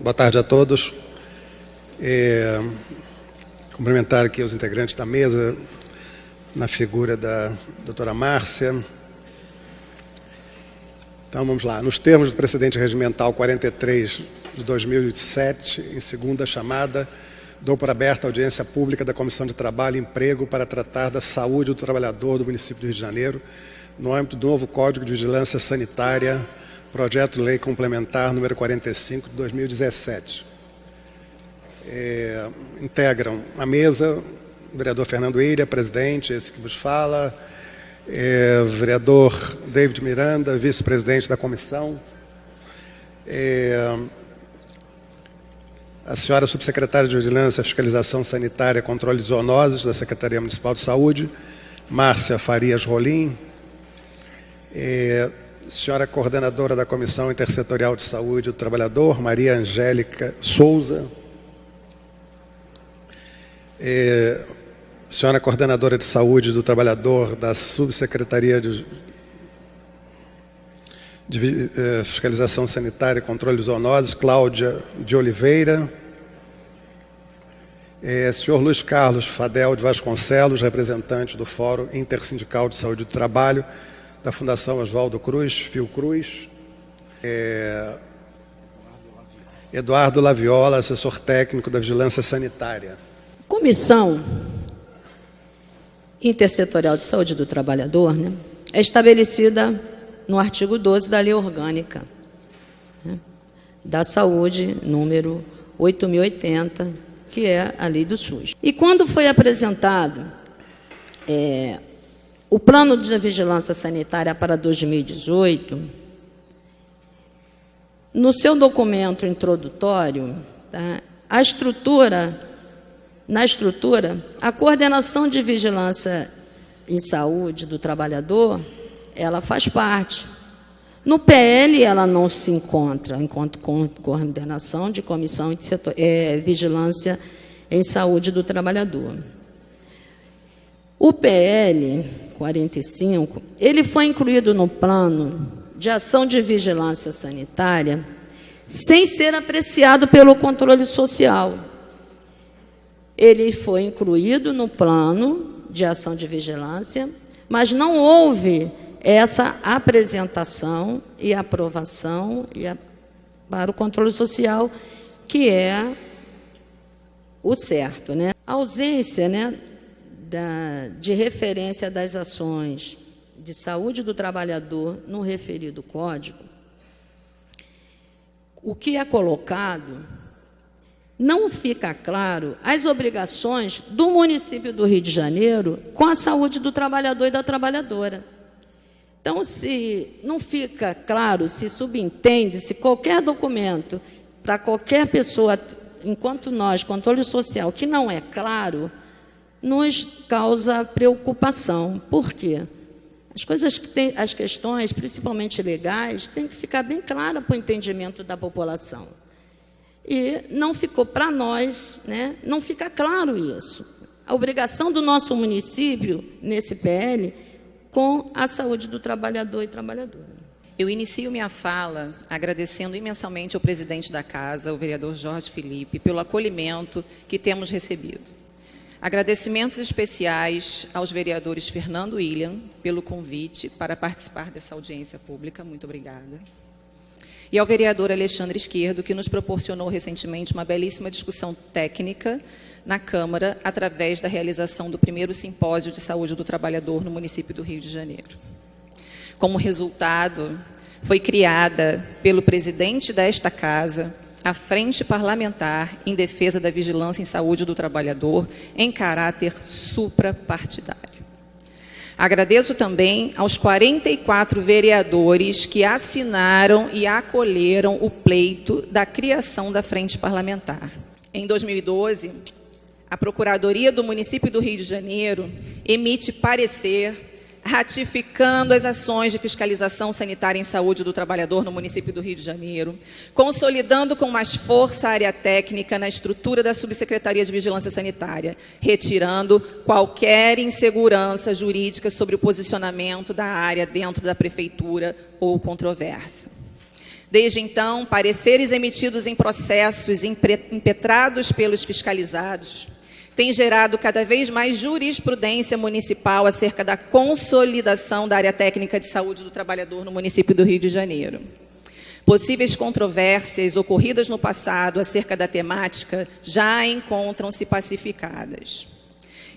Boa tarde a todos. Cumprimentar aqui os integrantes da mesa, na figura da doutora Márcia. Então, vamos lá. Nos termos do precedente regimental 43 de 2007, em segunda chamada, dou por aberta a audiência pública da Comissão de Trabalho e Emprego para tratar da saúde do trabalhador do município do Rio de Janeiro, no âmbito do novo Código de Vigilância Sanitária, projeto de lei complementar número 45 de 2017. Integram a mesa o vereador Fernando Ilha, presidente, esse que vos fala, vereador David Miranda, vice-presidente da comissão, a senhora subsecretária de Vigilância, Fiscalização Sanitária e Controle de Zoonoses da Secretaria Municipal de Saúde, Márcia Farias Rolim, senhora coordenadora da Comissão Intersetorial de Saúde do Trabalhador, Maria Angélica Souza, senhora coordenadora de Saúde do Trabalhador da Subsecretaria de Fiscalização Sanitária e Controle de Zoonoses, Cláudia de Oliveira, senhor Luiz Carlos Fadel de Vasconcelos, representante do Fórum Intersindical de Saúde do Trabalho, da Fundação Oswaldo Cruz, Fiocruz, Eduardo Laviola, assessor técnico da Vigilância Sanitária. Comissão Intersetorial de Saúde do Trabalhador, né, é estabelecida no artigo 12 da Lei Orgânica, né, da Saúde, número 8.080, que é a Lei do SUS. E quando foi apresentado o Plano de Vigilância Sanitária para 2018, no seu documento introdutório, tá, na estrutura, a coordenação de vigilância em saúde do trabalhador, ela faz parte. No PL, ela não se encontra, enquanto coordenação de comissão de vigilância em saúde do trabalhador. O PL 45, ele foi incluído no plano de ação de vigilância sanitária sem ser apreciado pelo controle social. Ele foi incluído no plano de ação de vigilância, mas não houve essa apresentação e aprovação para o controle social, que é o certo, né? A ausência, né, de referência das ações de saúde do trabalhador no referido código, o que é colocado, não fica claro as obrigações do município do Rio de Janeiro com a saúde do trabalhador e da trabalhadora. Então, se não fica claro, se subentende, se qualquer documento para qualquer pessoa, enquanto nós, controle social, que não é claro, nos causa preocupação. Por quê? As questões, principalmente legais, têm que ficar bem claras para o entendimento da população. E não ficou para nós, né, não fica claro isso. A obrigação do nosso município, nesse PL, com a saúde do trabalhador e trabalhadora. Eu inicio minha fala agradecendo imensamente ao presidente da Casa, o vereador Jorge Felipe, pelo acolhimento que temos recebido. Agradecimentos especiais aos vereadores Fernando William, pelo convite para participar dessa audiência pública. Muito obrigada. E ao vereador Alexandre Esquerdo, que nos proporcionou recentemente uma belíssima discussão técnica na Câmara, através da realização do primeiro simpósio de saúde do trabalhador no município do Rio de Janeiro. Como resultado, foi criada pelo presidente desta Casa a Frente Parlamentar em Defesa da Vigilância em Saúde do Trabalhador, em caráter suprapartidário. Agradeço também aos 44 vereadores que assinaram e acolheram o pleito da criação da Frente Parlamentar. Em 2012, a Procuradoria do Município do Rio de Janeiro emite parecer ratificando as ações de fiscalização sanitária em saúde do trabalhador no município do Rio de Janeiro, consolidando com mais força a área técnica na estrutura da Subsecretaria de Vigilância Sanitária, retirando qualquer insegurança jurídica sobre o posicionamento da área dentro da Prefeitura ou controvérsia. Desde então, pareceres emitidos em processos impetrados pelos fiscalizados têm gerado cada vez mais jurisprudência municipal acerca da consolidação da área técnica de saúde do trabalhador no município do Rio de Janeiro. Possíveis controvérsias ocorridas no passado acerca da temática já encontram-se pacificadas.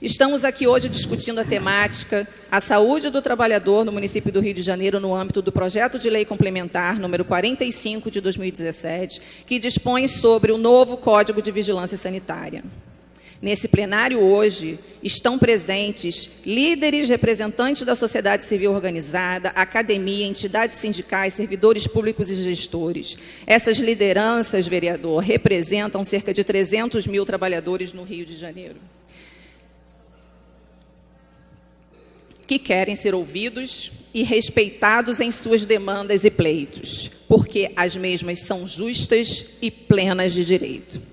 Estamos aqui hoje discutindo a temática, a saúde do trabalhador no município do Rio de Janeiro, no âmbito do projeto de lei complementar número 45 de 2017, que dispõe sobre o novo Código de Vigilância Sanitária. Nesse plenário hoje estão presentes líderes, representantes da sociedade civil organizada, academia, entidades sindicais, servidores públicos e gestores. Essas lideranças, vereador, representam cerca de 300 mil trabalhadores no Rio de Janeiro, que querem ser ouvidos e respeitados em suas demandas e pleitos, porque as mesmas são justas e plenas de direito.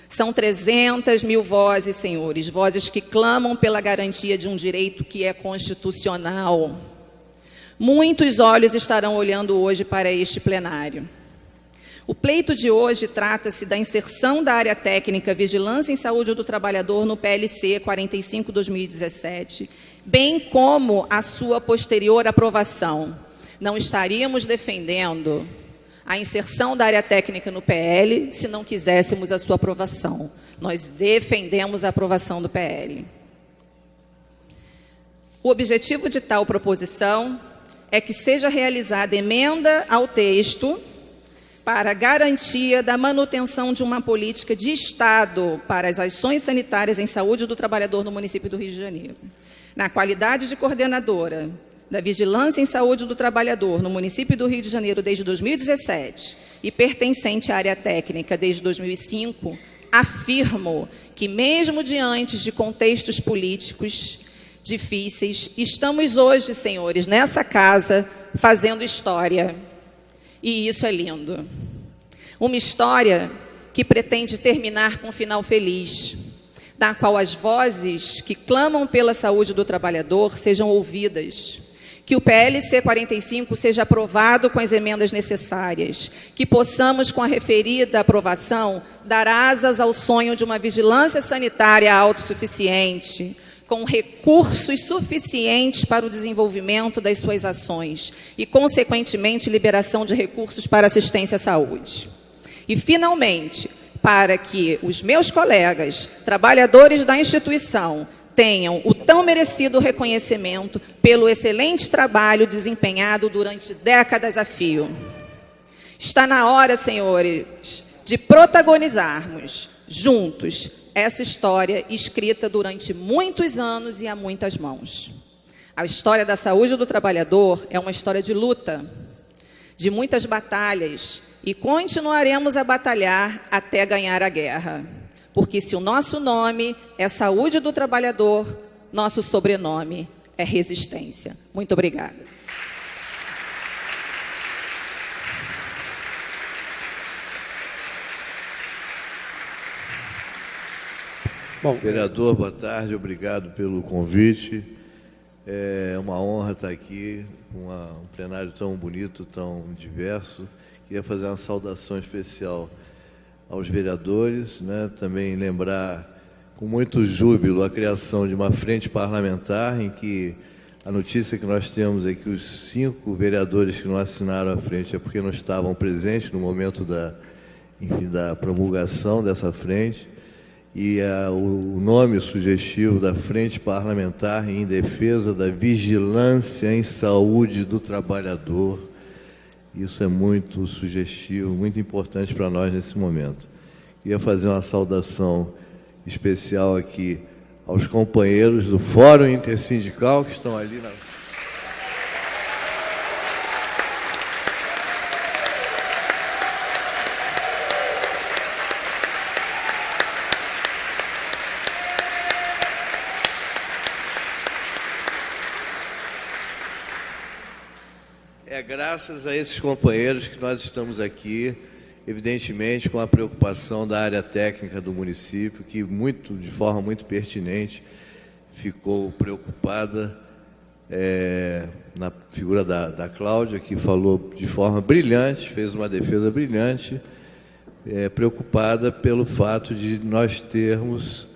São 300 mil vozes, senhores, vozes que clamam pela garantia de um direito que é constitucional. Muitos olhos estarão olhando hoje para este plenário. O pleito de hoje trata-se da inserção da área técnica Vigilância em Saúde do Trabalhador no PLC 45/2017, bem como a sua posterior aprovação. Não estaríamos defendendo a inserção da área técnica no PL se não quiséssemos a sua aprovação. Nós defendemos a aprovação do PL. O objetivo de tal proposição é que seja realizada emenda ao texto para garantia da manutenção de uma política de Estado para as ações sanitárias em saúde do trabalhador no município do Rio de Janeiro. Na qualidade de coordenadora da Vigilância em Saúde do Trabalhador no município do Rio de Janeiro desde 2017 e pertencente à área técnica desde 2005, afirmo que, mesmo diante de contextos políticos difíceis, estamos hoje, senhores, nessa casa, fazendo história. E isso é lindo. Uma história que pretende terminar com um final feliz, na qual as vozes que clamam pela saúde do trabalhador sejam ouvidas, que o PLC 45 seja aprovado com as emendas necessárias, que possamos, com a referida aprovação, dar asas ao sonho de uma vigilância sanitária autossuficiente, com recursos suficientes para o desenvolvimento das suas ações e, consequentemente, liberação de recursos para assistência à saúde. E, finalmente, para que os meus colegas, trabalhadores da instituição, tenham o tão merecido reconhecimento pelo excelente trabalho desempenhado durante décadas a fio. Está na hora, senhores, de protagonizarmos juntos essa história escrita durante muitos anos e a muitas mãos. A história da saúde do trabalhador é uma história de luta, de muitas batalhas, e continuaremos a batalhar até ganhar a guerra. Porque se o nosso nome é saúde do trabalhador, nosso sobrenome é resistência. Muito obrigada. Bom, vereador, boa tarde, obrigado pelo convite. É uma honra estar aqui com um plenário tão bonito, tão diverso. Queria fazer uma saudação especial aos vereadores, né? Também lembrar com muito júbilo a criação de uma frente parlamentar, em que a notícia que nós temos é que os 5 vereadores que não assinaram a frente é porque não estavam presentes no momento da promulgação dessa frente, e o nome sugestivo da Frente Parlamentar em Defesa da Vigilância em Saúde do Trabalhador. Isso é muito sugestivo, muito importante para nós nesse momento. Queria fazer uma saudação especial aqui aos companheiros do Fórum Intersindical, que estão ali na... É graças a esses companheiros que nós estamos aqui, evidentemente com a preocupação da área técnica do município, que de forma muito pertinente ficou preocupada na figura da Cláudia, que falou de forma brilhante, fez uma defesa brilhante, preocupada pelo fato de nós termos,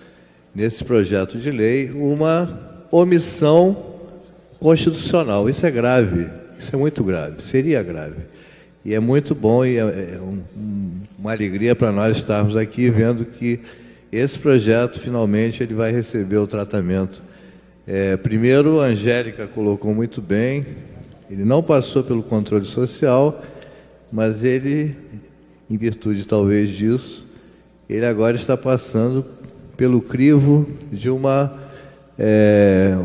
nesse projeto de lei, uma omissão constitucional. Isso é grave, isso é muito grave, seria grave. E é muito bom e uma alegria para nós estarmos aqui vendo que esse projeto, finalmente, ele vai receber o tratamento. Primeiro, a Angélica colocou muito bem, ele não passou pelo controle social, mas ele, em virtude talvez disso, ele agora está passando pelo crivo de uma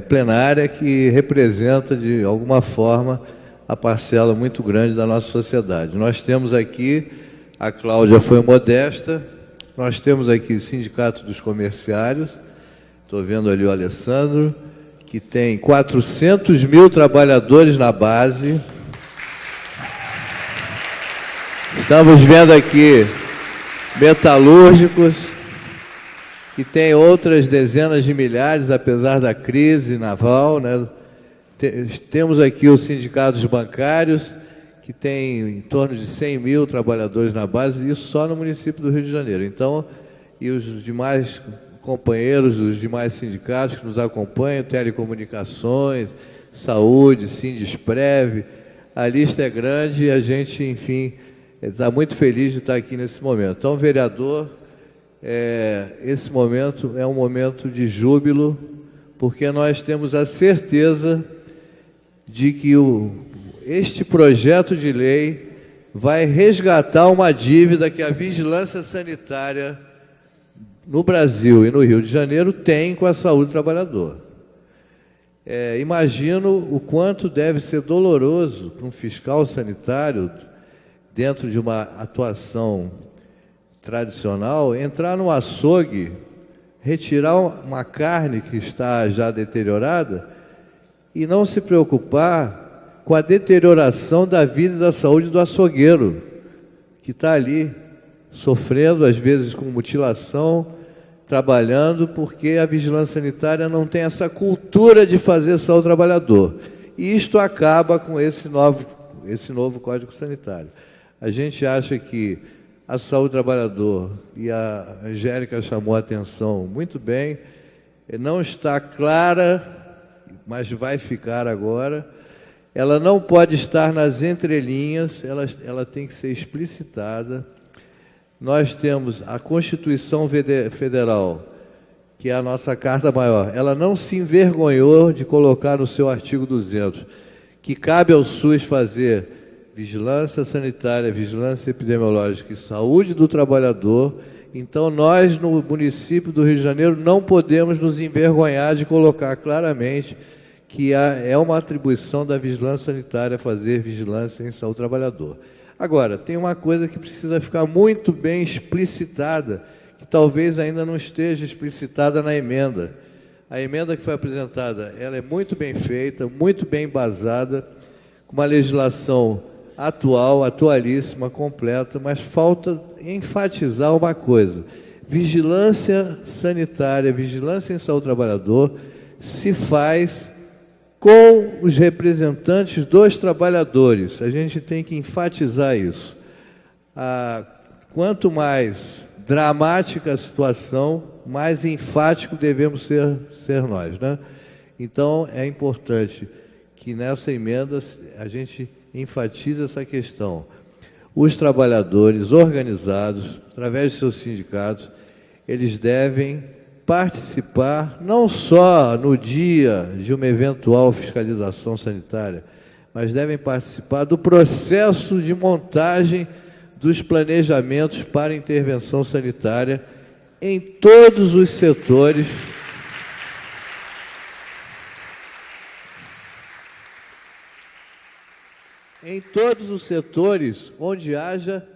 plenária que representa, de alguma forma, a parcela muito grande da nossa sociedade. Nós temos aqui, a Cláudia foi modesta, nós temos aqui o Sindicato dos Comerciários, estou vendo ali o Alessandro, que tem 400 mil trabalhadores na base. Estamos vendo aqui metalúrgicos, que tem outras dezenas de milhares, apesar da crise naval, né? Temos aqui os sindicatos bancários, que tem em torno de 100 mil trabalhadores na base, isso só no município do Rio de Janeiro. Então, e os demais companheiros dos demais sindicatos que nos acompanham, telecomunicações, saúde, Sindesprev, a lista é grande e a gente, enfim, está muito feliz de estar aqui nesse momento. Então, vereador, esse momento é um momento de júbilo, porque nós temos a certeza de que este projeto de lei vai resgatar uma dívida que a vigilância sanitária no Brasil e no Rio de Janeiro tem com a saúde do trabalhador. Imagino o quanto deve ser doloroso para um fiscal sanitário, dentro de uma atuação tradicional, entrar no açougue, retirar uma carne que está já deteriorada e não se preocupar com a deterioração da vida e da saúde do açougueiro, que está ali sofrendo, às vezes com mutilação, trabalhando, porque a vigilância sanitária não tem essa cultura de fazer saúde ao trabalhador. E isto acaba com esse novo Código Sanitário. A gente acha que a saúde do trabalhador, e a Angélica chamou a atenção muito bem, não está clara, mas vai ficar agora. Ela não pode estar nas entrelinhas, ela tem que ser explicitada. Nós temos a Constituição Federal, que é a nossa Carta Maior. Ela não se envergonhou de colocar no seu artigo 200 que cabe ao SUS fazer vigilância sanitária, vigilância epidemiológica e saúde do trabalhador. Então, nós, no município do Rio de Janeiro, não podemos nos envergonhar de colocar claramente que é uma atribuição da vigilância sanitária fazer vigilância em saúde do trabalhador. Agora, tem uma coisa que precisa ficar muito bem explicitada, que talvez ainda não esteja explicitada na emenda. A emenda que foi apresentada, ela é muito bem feita, muito bem embasada, com uma legislação atual, atualíssima, completa, mas falta enfatizar uma coisa: vigilância sanitária, vigilância em saúde do trabalhador se faz com os representantes dos trabalhadores. A gente tem que enfatizar isso. Quanto mais dramática a situação, mais enfático devemos ser nós, né? Então, é importante que nessa emenda a gente enfatize essa questão. Os trabalhadores organizados, através de seus sindicatos, eles devem participar não só no dia de uma eventual fiscalização sanitária, mas devem participar do processo de montagem dos planejamentos para intervenção sanitária em todos os setores. Em todos os setores onde haja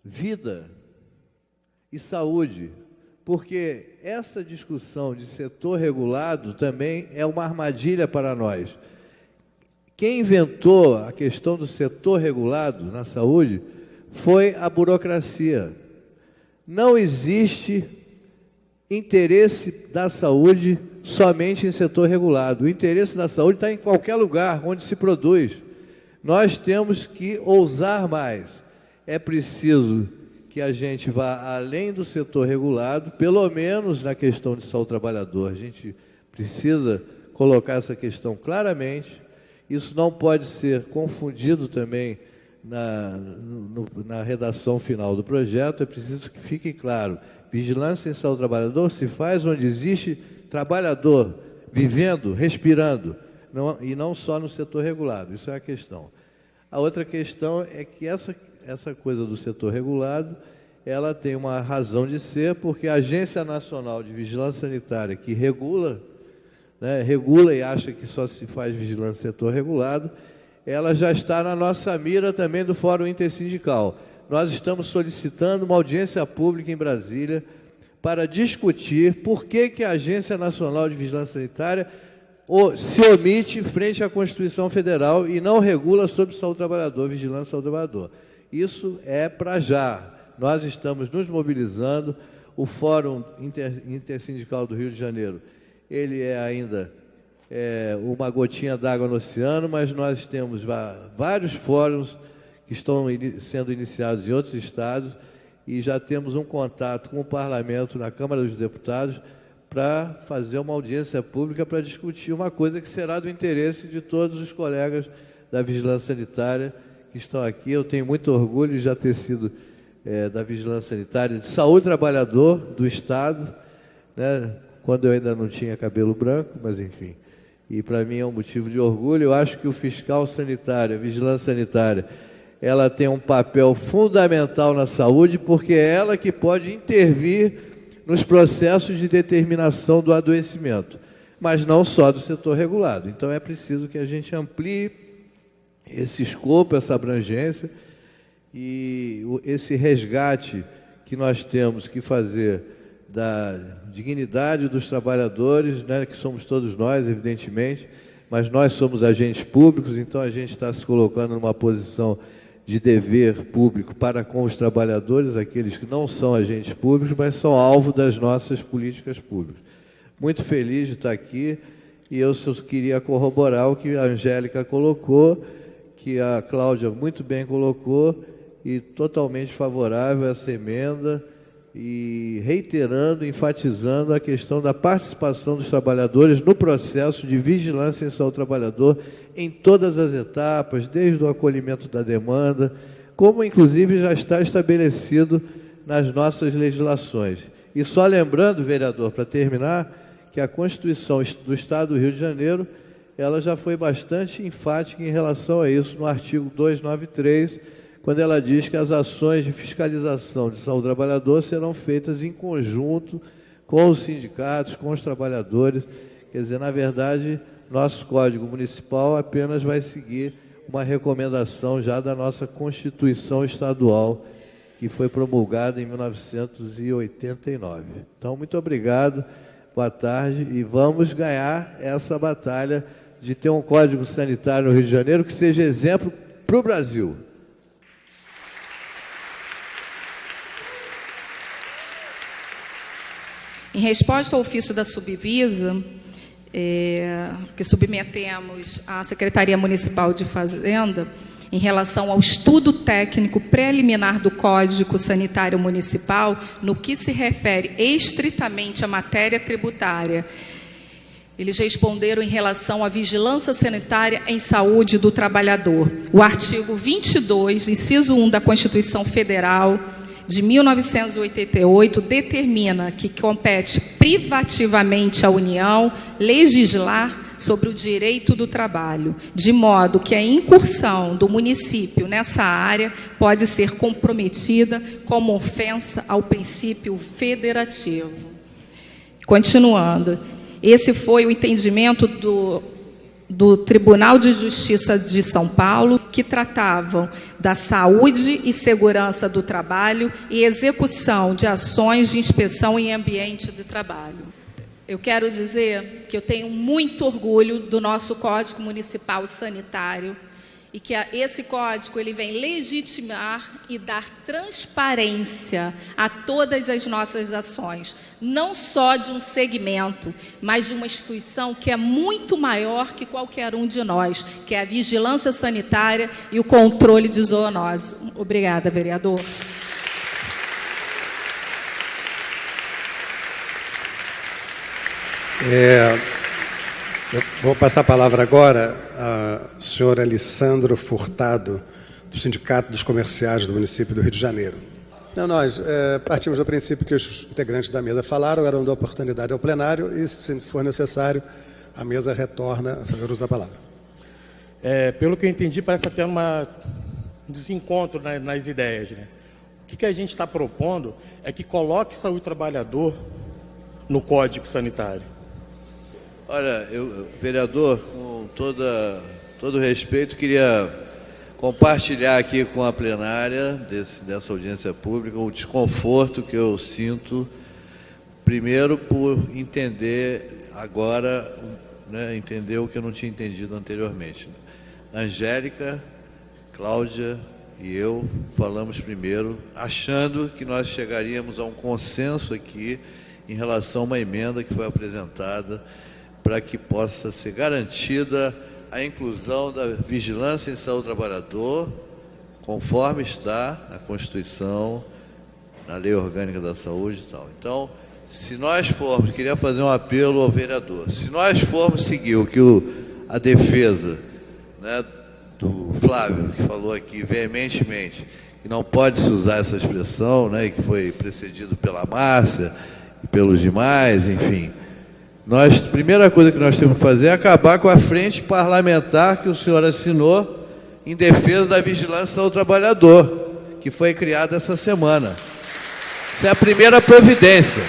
vida e saúde, porque essa discussão de setor regulado também é uma armadilha para nós. Quem inventou a questão do setor regulado na saúde foi a burocracia. Não existe interesse da saúde somente em setor regulado. O interesse da saúde está em qualquer lugar onde se produz. Nós temos que ousar mais. É preciso que a gente vá além do setor regulado, pelo menos na questão de saúde do trabalhador. A gente precisa colocar essa questão claramente. Isso não pode ser confundido também na redação final do projeto. É preciso que fique claro: vigilância em saúde do trabalhador se faz onde existe trabalhador vivendo, respirando, e não só no setor regulado. Isso é a questão. A outra questão é que essa coisa do setor regulado, ela tem uma razão de ser, porque a Agência Nacional de Vigilância Sanitária, que regula e acha que só se faz vigilância no setor regulado, ela já está na nossa mira também do Fórum Intersindical. Nós estamos solicitando uma audiência pública em Brasília para discutir por que a Agência Nacional de Vigilância Sanitária se omite frente à Constituição Federal e não regula sobre saúde do trabalhador, vigilância da saúde do trabalhador. Isso é para já. Nós estamos nos mobilizando. O Fórum Intersindical do Rio de Janeiro, ele é ainda uma gotinha d'água no oceano, mas nós temos vários fóruns que estão sendo iniciados em outros estados e já temos um contato com o Parlamento na Câmara dos Deputados para fazer uma audiência pública para discutir uma coisa que será do interesse de todos os colegas da Vigilância Sanitária que estão aqui. Eu tenho muito orgulho de já ter sido da Vigilância Sanitária de Saúde do Trabalhador do Estado, né, quando eu ainda não tinha cabelo branco, mas enfim. E para mim é um motivo de orgulho. Eu acho que o fiscal sanitário, a vigilância sanitária, ela tem um papel fundamental na saúde, porque é ela que pode intervir nos processos de determinação do adoecimento, mas não só do setor regulado. Então é preciso que a gente amplie esse escopo, essa abrangência, e esse resgate que nós temos que fazer da dignidade dos trabalhadores, né, que somos todos nós, evidentemente, mas nós somos agentes públicos, então a gente está se colocando numa posição de dever público para com os trabalhadores, aqueles que não são agentes públicos, mas são alvo das nossas políticas públicas. Muito feliz de estar aqui, e eu só queria corroborar o que a Angélica colocou, que a Cláudia muito bem colocou, e totalmente favorável a essa emenda, e reiterando, enfatizando a questão da participação dos trabalhadores no processo de vigilância em saúde do trabalhador em todas as etapas, desde o acolhimento da demanda, como inclusive já está estabelecido nas nossas legislações. E só lembrando, vereador, para terminar, que a Constituição do Estado do Rio de Janeiro, ela já foi bastante enfática em relação a isso, no artigo 293, quando ela diz que as ações de fiscalização de saúde do trabalhador serão feitas em conjunto com os sindicatos, com os trabalhadores. Quer dizer, na verdade, nosso Código Municipal apenas vai seguir uma recomendação já da nossa Constituição Estadual, que foi promulgada em 1989. Então, muito obrigado, boa tarde, e vamos ganhar essa batalha de ter um Código Sanitário no Rio de Janeiro que seja exemplo para o Brasil. Em resposta ao ofício da Subvisa, que submetemos à Secretaria Municipal de Fazenda, em relação ao estudo técnico preliminar do Código Sanitário Municipal, no que se refere estritamente à matéria tributária, eles responderam em relação à vigilância sanitária em saúde do trabalhador. O artigo 22, inciso 1 da Constituição Federal de 1988 determina que compete privativamente à União legislar sobre o direito do trabalho, de modo que a incursão do município nessa área pode ser comprometida como ofensa ao princípio federativo. Continuando, esse foi o entendimento do Tribunal de Justiça de São Paulo, que tratavam da saúde e segurança do trabalho e execução de ações de inspeção em ambiente de trabalho. Eu quero dizer que eu tenho muito orgulho do nosso Código Municipal Sanitário e que esse código ele vem legitimar e dar transparência a todas as nossas ações, não só de um segmento, mas de uma instituição que é muito maior que qualquer um de nós, que é a vigilância sanitária e o controle de zoonose. Obrigada, vereador. Eu vou passar a palavra agora ao senhor Alessandro Furtado, do Sindicato dos Comerciais do município do Rio de Janeiro. Nós partimos do princípio que os integrantes da mesa falaram, eram da oportunidade ao plenário, e, se for necessário, a mesa retorna a fazer uso da palavra. Pelo que eu entendi, parece até um desencontro nas ideias, né? O que a gente está propondo é que coloque saúde do trabalhador no Código Sanitário. Olha, vereador, com todo respeito, queria compartilhar aqui com a plenária dessa audiência pública o desconforto que eu sinto, primeiro por entender agora, né, entender o que eu não tinha entendido anteriormente. Angélica, Cláudia e eu falamos primeiro, achando que nós chegaríamos a um consenso aqui em relação a uma emenda que foi apresentada para que possa ser garantida a inclusão da vigilância em saúde do trabalhador, conforme está na Constituição, na Lei Orgânica da Saúde e tal. Então, se nós formos, queria fazer um apelo ao vereador, se nós formos seguir o que a defesa, né, do Flávio, que falou aqui veementemente, que não pode se usar essa expressão, né, e que foi precedido pela Márcia e pelos demais, enfim, a primeira coisa que nós temos que fazer é acabar com a frente parlamentar que o senhor assinou em defesa da vigilância ao trabalhador, que foi criada essa semana. Essa é a primeira providência.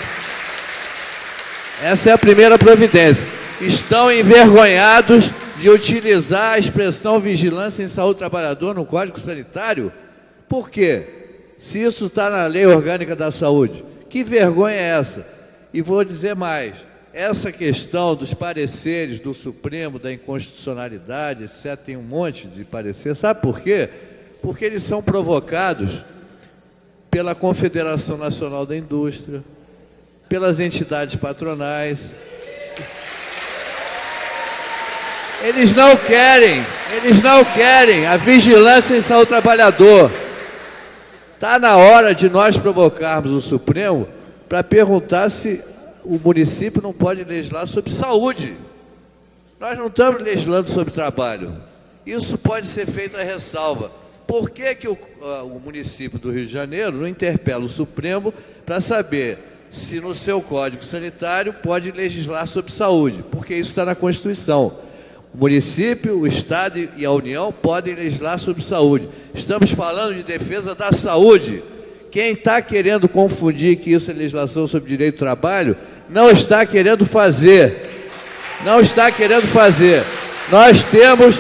Essa é a primeira providência. Estão envergonhados de utilizar a expressão vigilância em saúde do trabalhador no Código Sanitário? Por quê? Se isso está na Lei Orgânica da Saúde, que vergonha é essa? E vou dizer mais. Essa questão dos pareceres do Supremo, da inconstitucionalidade, etc., tem um monte de parecer. Sabe por quê? Porque eles são provocados pela Confederação Nacional da Indústria, pelas entidades patronais. Eles não querem a vigilância em saúde do trabalhador. Está na hora de nós provocarmos o Supremo para perguntar se o município não pode legislar sobre saúde. Nós não estamos legislando sobre trabalho. Isso pode ser feito a ressalva. Por que o município do Rio de Janeiro não interpela o Supremo para saber se no seu Código Sanitário pode legislar sobre saúde? Porque isso está na Constituição. O município, o Estado e a União podem legislar sobre saúde. Estamos falando de defesa da saúde. Quem está querendo confundir que isso é legislação sobre direito do trabalho, não está querendo fazer. Não está querendo fazer. Nós temos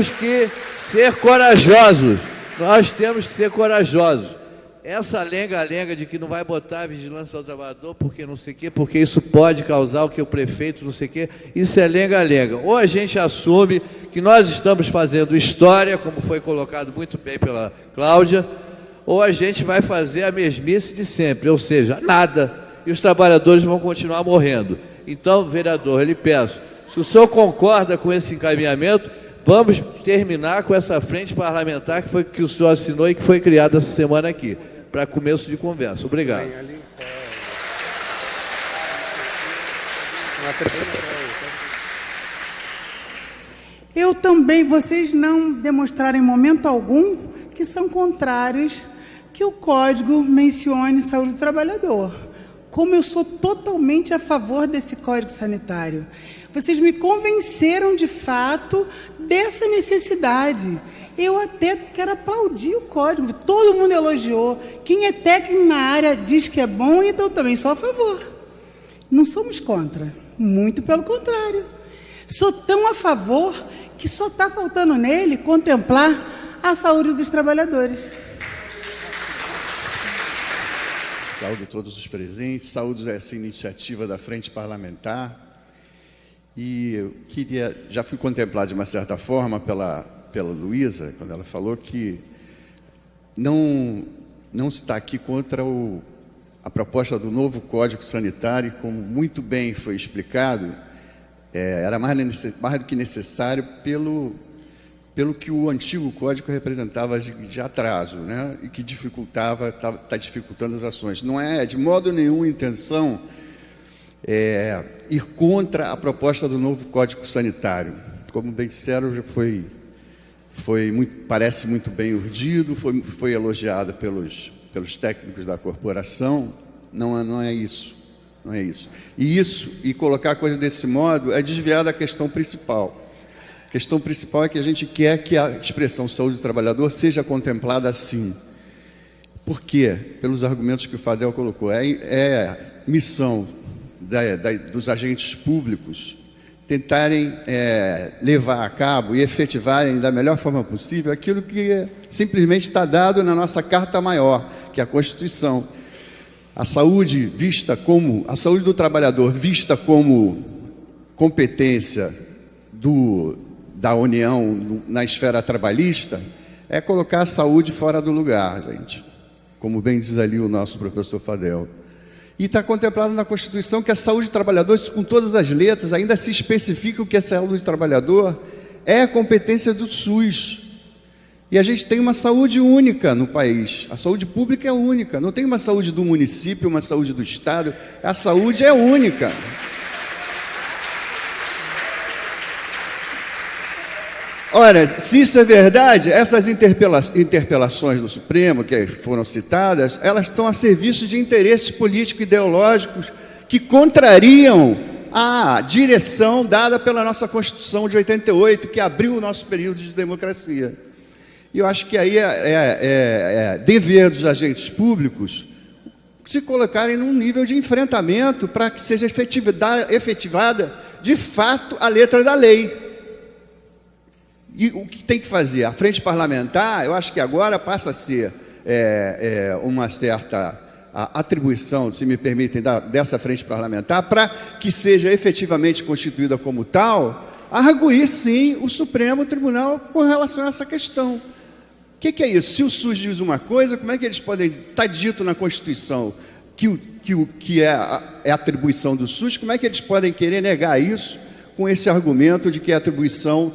que ser corajosos. Nós temos que ser corajosos. Essa lenga-lenga de que não vai botar a vigilância ao trabalhador porque não sei o quê, porque isso pode causar o que o prefeito não sei o quê, isso é lenga-lenga. Ou a gente assume que nós estamos fazendo história, como foi colocado muito bem pela Cláudia, ou a gente vai fazer a mesmice de sempre, ou seja, nada, e os trabalhadores vão continuar morrendo. Então, vereador, eu lhe peço, se o senhor concorda com esse encaminhamento, vamos terminar com essa frente parlamentar que o senhor assinou e que foi criada essa semana aqui, para começo de conversa. Obrigado. Eu também, vocês não demonstraram em momento algum que são contrários que o Código mencione saúde do trabalhador. Como eu sou totalmente a favor desse Código Sanitário. Vocês me convenceram de fato dessa necessidade. Eu até quero aplaudir o código, todo mundo elogiou. Quem é técnico na área diz que é bom, então também sou a favor. Não somos contra, muito pelo contrário. Sou tão a favor que só está faltando nele contemplar a saúde dos trabalhadores. Saúdo todos os presentes, saúdo essa iniciativa da Frente Parlamentar. E eu queria, já fui contemplado de uma certa forma pela Luísa, quando ela falou que não está aqui contra a proposta do novo Código Sanitário, como muito bem foi explicado, era mais do que necessário pelo que o antigo Código representava de atraso, né? E que está dificultando as ações. Não é de modo nenhum intenção ir contra a proposta do novo Código Sanitário. Como bem disseram, já parece muito bem urdido, foi elogiado pelos técnicos da corporação. Não é isso. Não é isso. E colocar a coisa desse modo é desviar da questão principal. A questão principal é que a gente quer que a expressão saúde do trabalhador seja contemplada assim. Por quê? Pelos argumentos que o Fadel colocou. É missão dos agentes públicos tentarem levar a cabo e efetivarem da melhor forma possível aquilo que simplesmente está dado na nossa Carta Maior, que é a Constituição. A saúde do trabalhador vista como competência da União na esfera trabalhista é colocar a saúde fora do lugar, gente. Como bem diz ali o nosso professor Fadel. E está contemplado na Constituição que a saúde do trabalhador, com todas as letras, ainda se especifica o que é saúde do trabalhador, é a competência do SUS. E a gente tem uma saúde única no país. A saúde pública é única. Não tem uma saúde do município, uma saúde do Estado. A saúde é única. Ora, se isso é verdade, essas interpelações do Supremo, que foram citadas, elas estão a serviço de interesses político-ideológicos que contrariam a direção dada pela nossa Constituição de 88, que abriu o nosso período de democracia. E eu acho que aí é dever dos agentes públicos se colocarem num nível de enfrentamento para que seja efetivada, de fato, a letra da lei. E o que tem que fazer? A frente parlamentar, eu acho que agora passa a ser uma certa atribuição, se me permitem, dessa frente parlamentar, para que seja efetivamente constituída como tal, arguir, sim, o Supremo Tribunal com relação a essa questão. O que é isso? Se o SUS diz uma coisa, como é que eles podem... Está dito na Constituição que é atribuição do SUS, como é que eles podem querer negar isso com esse argumento de que é atribuição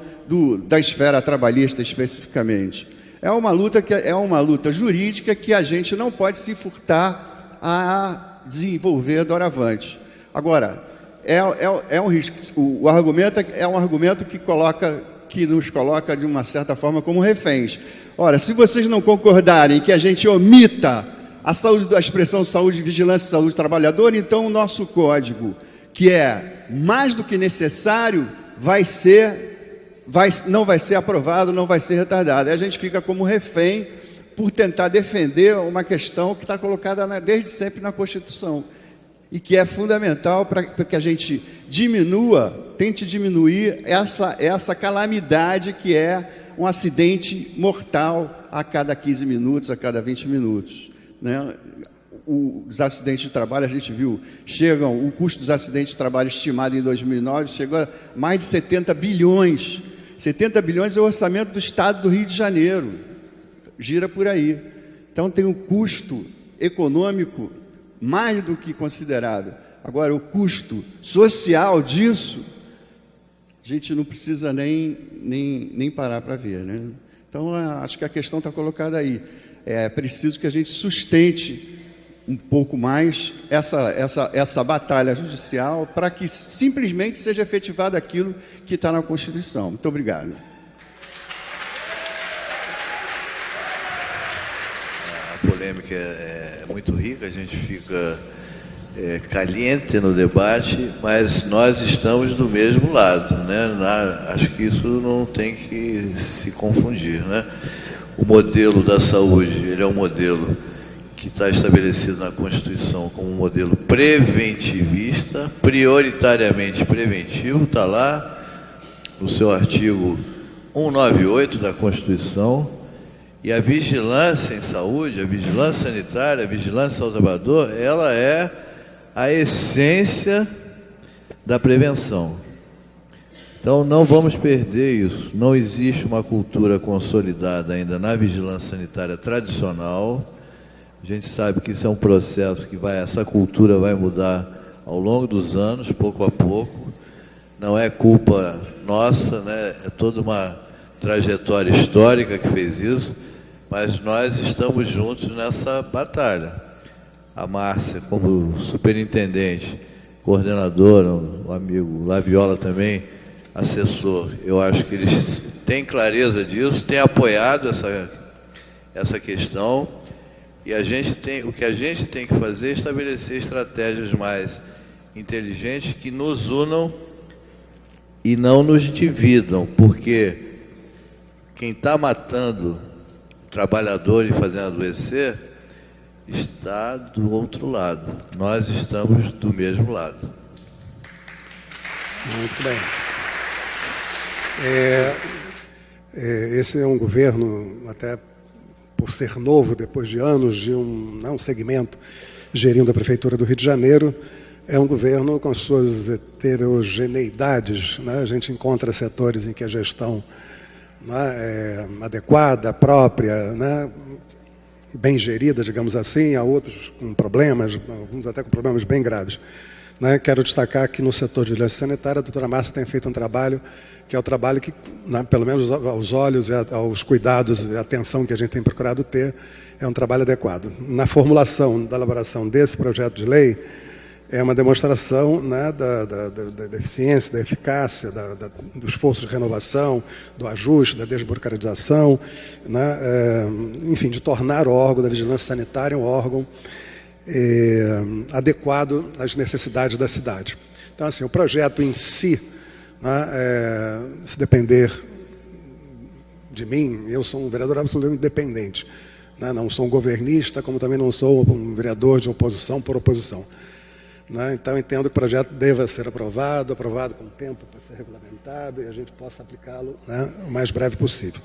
da esfera trabalhista especificamente? É uma luta jurídica que a gente não pode se furtar a desenvolver doravante. Agora, é um risco. O argumento é um argumento que nos coloca de uma certa forma como reféns. Ora, se vocês não concordarem que a gente omita a expressão saúde, vigilância e saúde do trabalhador, então o nosso código, que é mais do que necessário, não vai ser aprovado, não vai ser retardado. E a gente fica como refém por tentar defender uma questão que está colocada desde sempre na Constituição e que é fundamental para que a gente tente diminuir essa calamidade que é um acidente mortal a cada 15 minutos, a cada 20 minutos. Né? Os acidentes de trabalho, a gente viu, o custo dos acidentes de trabalho estimado em 2009 chegou a mais de 70 bilhões. 70 bilhões é o orçamento do Estado do Rio de Janeiro. Gira por aí. Então tem um custo econômico mais do que considerado. Agora, o custo social disso, a gente não precisa nem parar para ver, né? Então, acho que a questão está colocada aí. É preciso que a gente sustente um pouco mais essa batalha judicial para que simplesmente seja efetivado aquilo que está na Constituição. Muito obrigado. A polêmica é muito rica, a gente fica caliente no debate, mas nós estamos do mesmo lado, né? Acho que isso não tem que se confundir, né? O modelo da saúde, ele é um modelo que está estabelecido na Constituição como um modelo preventivista, prioritariamente preventivo, está lá no seu artigo 198 da Constituição, e a vigilância em saúde, a vigilância sanitária, a vigilância ao trabalhador, ela é a essência da prevenção. Então, não vamos perder isso. Não existe uma cultura consolidada ainda na vigilância sanitária tradicional. A gente sabe que isso é um processo que essa cultura vai mudar ao longo dos anos, pouco a pouco. Não é culpa nossa, né? É toda uma trajetória histórica que fez isso, mas nós estamos juntos nessa batalha. A Márcia, como superintendente, coordenadora, o amigo Laviola também, assessor, eu acho que eles têm clareza disso, têm apoiado essa questão, e o que a gente tem que fazer é estabelecer estratégias mais inteligentes que nos unam e não nos dividam, porque quem está matando o trabalhador e fazendo adoecer está do outro lado. Nós estamos do mesmo lado. Muito bem. Esse é um governo, até por ser novo, depois de anos de um segmento gerindo a Prefeitura do Rio de Janeiro, é um governo com as suas heterogeneidades, né? A gente encontra setores em que a gestão, né, é adequada, própria, né, bem gerida, digamos assim, há outros com problemas, alguns até com problemas bem graves. Né? Quero destacar que no setor de vigilância sanitária, a doutora Márcia tem feito um trabalho que é o trabalho que, né, pelo menos aos olhos, aos cuidados e atenção que a gente tem procurado ter, é um trabalho adequado. Na formulação, da elaboração desse projeto de lei, é uma demonstração, né, da eficiência, da eficácia, do esforço de renovação, do ajuste, da desburocratização, né, enfim, de tornar o órgão da vigilância sanitária um órgão adequado às necessidades da cidade. Então, assim, o projeto em si, né, se depender de mim, eu sou um vereador absolutamente independente, né, não sou um governista, como também não sou um vereador de oposição por oposição. Né? Então, entendo que o projeto deva ser aprovado com tempo para ser regulamentado e a gente possa aplicá-lo, né, o mais breve possível.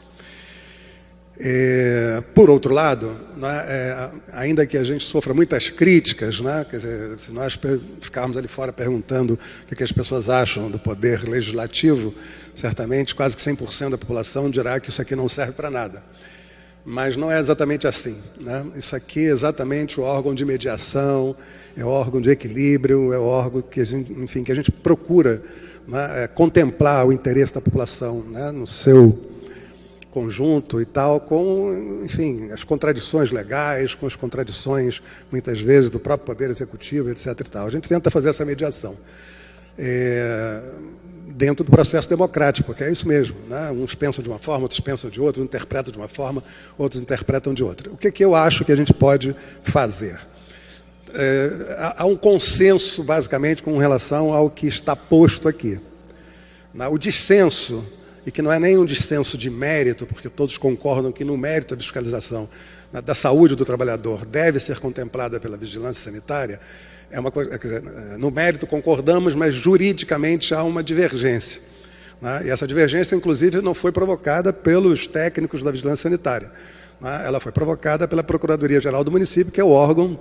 Por outro lado, né, ainda que a gente sofra muitas críticas, né, quer dizer, se nós ficarmos ali fora perguntando o que as pessoas acham do poder legislativo, certamente quase que 100% da população dirá que isso aqui não serve para nada. Mas não é exatamente assim. Né? Isso aqui é exatamente o órgão de mediação, é o órgão de equilíbrio, é o órgão que a gente procura, né, contemplar o interesse da população, né, no seu conjunto e tal, com, enfim, as contradições legais, com as contradições, muitas vezes, do próprio Poder Executivo, etc. e tal. A gente tenta fazer essa mediação dentro do processo democrático, porque é isso mesmo, né? Uns pensam de uma forma, outros pensam de outra, uns interpretam de uma forma, outros interpretam de outra. O que eu acho que a gente pode fazer? Há um consenso, basicamente, com relação ao que está posto aqui. O dissenso, e que não é nem um dissenso de mérito, porque todos concordam que no mérito a fiscalização da saúde do trabalhador deve ser contemplada pela vigilância sanitária, é uma coisa, quer dizer, no mérito concordamos, mas juridicamente há uma divergência. Né? E essa divergência, inclusive, não foi provocada pelos técnicos da vigilância sanitária. Né? Ela foi provocada pela Procuradoria-Geral do município, que é o órgão,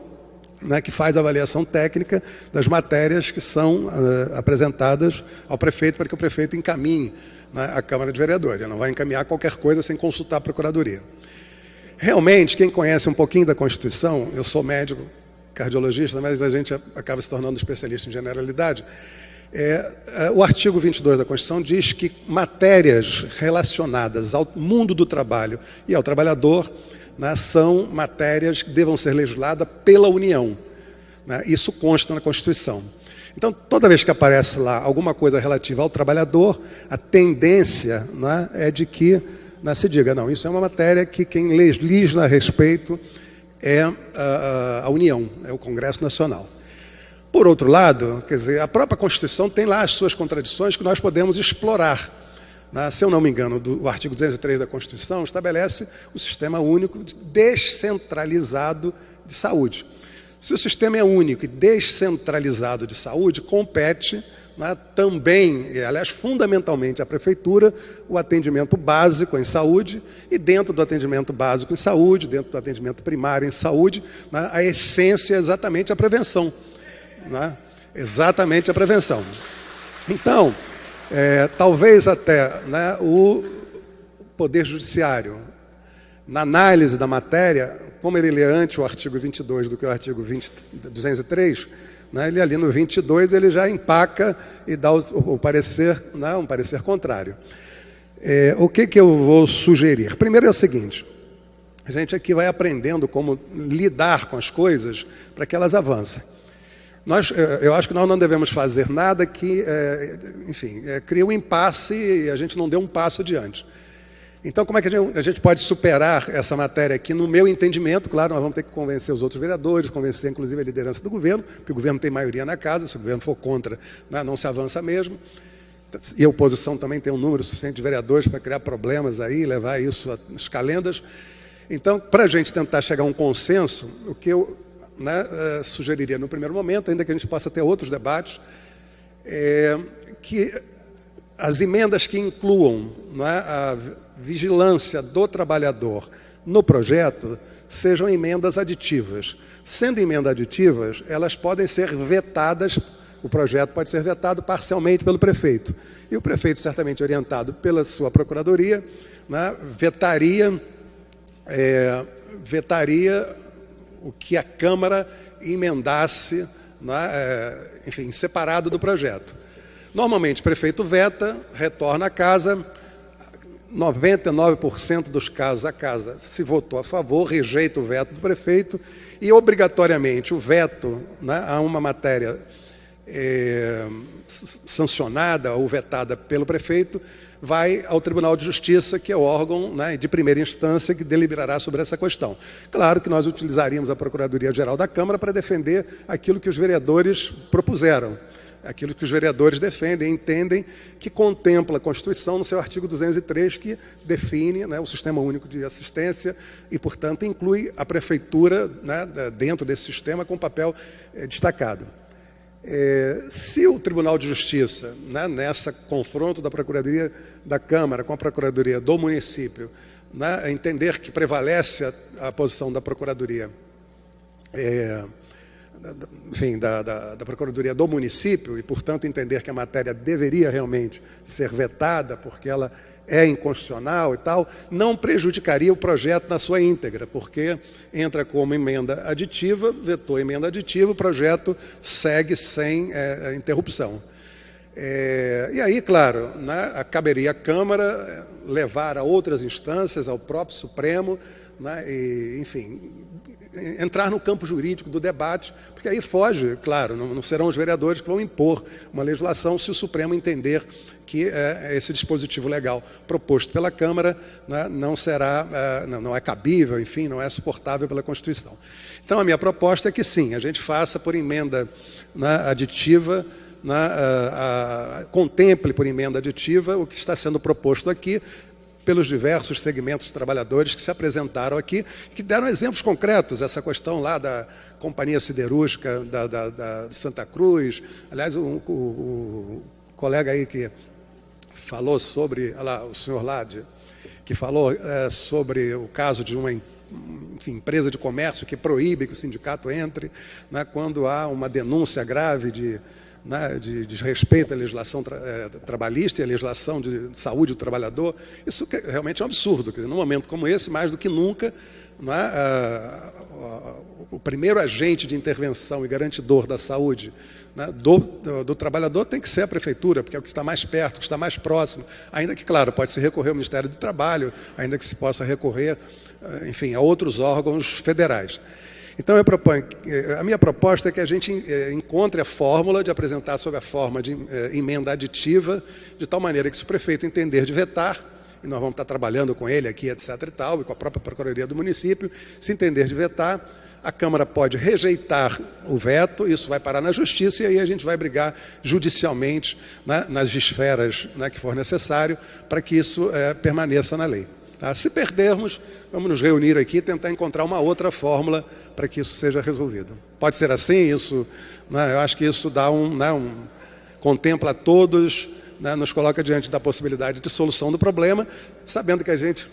né, que faz a avaliação técnica das matérias que são apresentadas ao prefeito, para que o prefeito encaminhe, né, à Câmara de Vereadores. Ele não vai encaminhar qualquer coisa sem consultar a Procuradoria. Realmente, quem conhece um pouquinho da Constituição, eu sou médico, cardiologista, mas a gente acaba se tornando especialista em generalidade. O artigo 22 da Constituição diz que matérias relacionadas ao mundo do trabalho e ao trabalhador, né, são matérias que devam ser legisladas pela União. Né? Isso consta na Constituição. Então, toda vez que aparece lá alguma coisa relativa ao trabalhador, a tendência, né, é de que, né, se diga, não, isso é uma matéria que quem legisla a respeito é a União, é o Congresso Nacional. Por outro lado, quer dizer, a própria Constituição tem lá as suas contradições que nós podemos explorar. Né? Se eu não me engano, o artigo 203 da Constituição estabelece o sistema único descentralizado de saúde. Se o sistema é único e descentralizado de saúde, compete, né, também, aliás, fundamentalmente, à Prefeitura, o atendimento básico em saúde, e dentro do atendimento básico em saúde, dentro do atendimento primário em saúde, né, a essência é exatamente a prevenção. Né? Exatamente a prevenção. Então, Talvez até, né, o Poder Judiciário, na análise da matéria, como ele lê antes o artigo 22 do que o artigo 203, né, ele ali no 22 ele já empaca e dá o parecer, né, um parecer contrário. O que eu vou sugerir? Primeiro é o seguinte: a gente aqui vai aprendendo como lidar com as coisas para que elas avancem. Eu acho que nós não devemos fazer nada que, enfim, crie um impasse e a gente não dê um passo adiante. Então, como é que a gente pode superar essa matéria aqui? No meu entendimento, claro, nós vamos ter que convencer os outros vereadores, convencer inclusive a liderança do governo, porque o governo tem maioria na casa, se o governo for contra, né, não se avança mesmo. E a oposição também tem um número suficiente de vereadores para criar problemas aí, levar isso às calendas. Então, para a gente tentar chegar a um consenso, o que eu sugeriria no primeiro momento, ainda que a gente possa ter outros debates, que as emendas que incluam, a vigilância do trabalhador no projeto sejam emendas aditivas. Sendo emendas aditivas, elas podem ser vetadas, o projeto pode ser vetado parcialmente pelo prefeito. E o prefeito, certamente orientado pela sua procuradoria, vetaria o que a Câmara emendasse, enfim, separado do projeto. Normalmente, o prefeito veta, retorna à casa, 99% dos casos a casa se votou a favor, rejeita o veto do prefeito e, obrigatoriamente, o veto a uma matéria sancionada ou vetada pelo prefeito vai ao Tribunal de Justiça, que é o órgão de primeira instância que deliberará sobre essa questão. Claro que nós utilizaríamos a Procuradoria-Geral da Câmara para defender aquilo que os vereadores propuseram, aquilo que os vereadores defendem, entendem que contempla a Constituição no seu artigo 203, que define o Sistema Único de Assistência e, portanto, inclui a Prefeitura dentro desse sistema com papel destacado. Se o Tribunal de Justiça, nessa confronto da Procuradoria da Câmara com a Procuradoria do município, entender que prevalece a posição da Procuradoria, enfim, da Procuradoria do município e, portanto, entender que a matéria deveria realmente ser vetada porque ela é inconstitucional e tal, não prejudicaria o projeto na sua íntegra, porque entra como emenda aditiva, vetou a emenda aditiva, o projeto segue sem interrupção. E aí, claro, caberia à Câmara levar a outras instâncias, ao próprio Supremo, e, enfim, entrar no campo jurídico do debate, porque aí foge, claro, não serão os vereadores que vão impor uma legislação se o Supremo entender que esse dispositivo legal proposto pela Câmara não é cabível, enfim, não é suportável pela Constituição. Então, a minha proposta é que sim, a gente faça por emenda aditiva, contemple por emenda aditiva o que está sendo proposto aqui, pelos diversos segmentos de trabalhadores que se apresentaram aqui, que deram exemplos concretos, essa questão lá da Companhia Siderúrgica da Santa Cruz. Aliás, o colega aí que falou sobre, o senhor Lade, que falou sobre o caso de uma empresa de comércio que proíbe que o sindicato entre, quando há uma denúncia grave de desrespeito à legislação trabalhista e à legislação de saúde do trabalhador. Isso realmente é um absurdo. Quer dizer, num momento como esse, mais do que nunca, o primeiro agente de intervenção e garantidor da saúde do trabalhador tem que ser a prefeitura, porque é o que está mais perto, o que está mais próximo, ainda que, claro, pode-se recorrer ao Ministério do Trabalho, ainda que se possa recorrer, enfim, a outros órgãos federais. Então, a minha proposta é que a gente encontre a fórmula de apresentar sob a forma de emenda aditiva, de tal maneira que, se o prefeito entender de vetar, e nós vamos estar trabalhando com ele aqui, etc. e tal, e com a própria Procuradoria do município, se entender de vetar, a Câmara pode rejeitar o veto, isso vai parar na Justiça, e aí a gente vai brigar judicialmente nas esferas que for necessário, para que isso permaneça na lei. Tá? Se perdermos, vamos nos reunir aqui e tentar encontrar uma outra fórmula para que isso seja resolvido. Pode ser assim, isso, eu acho que isso dá contempla a todos, nos coloca diante da possibilidade de solução do problema, sabendo que a gente,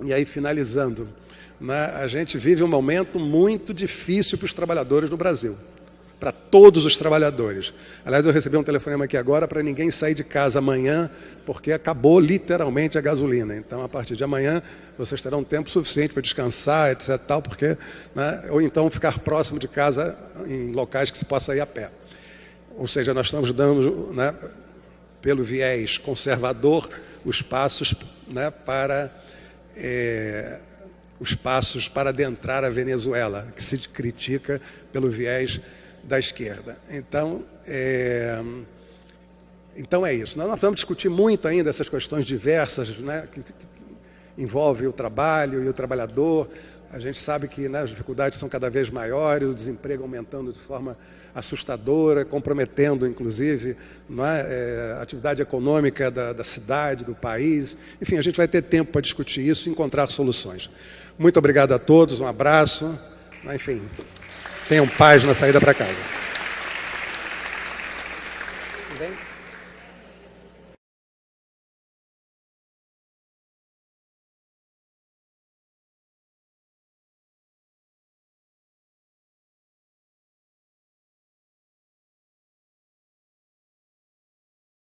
e aí finalizando, a gente vive um momento muito difícil para os trabalhadores no Brasil. para todos os trabalhadores. Aliás, eu recebi um telefonema aqui agora para ninguém sair de casa amanhã, porque acabou literalmente a gasolina. Então, a partir de amanhã, vocês terão tempo suficiente para descansar, etc. Tal, porque, né, ou então ficar próximo de casa em locais que se possa ir a pé. Ou seja, nós estamos dando, né, pelo viés conservador, os passos, né, para adentrar a Venezuela, que se critica pelo viés da esquerda. Então é isso. Nós vamos discutir muito ainda essas questões diversas, né, que envolvem o trabalho e o trabalhador. A gente sabe que, né, as dificuldades são cada vez maiores, o desemprego aumentando de forma assustadora, comprometendo, inclusive, não é, a atividade econômica da cidade, do país. Enfim, a gente vai ter tempo para discutir isso e encontrar soluções. Muito obrigado a todos, um abraço. Enfim, tenham paz na saída para casa. Bem?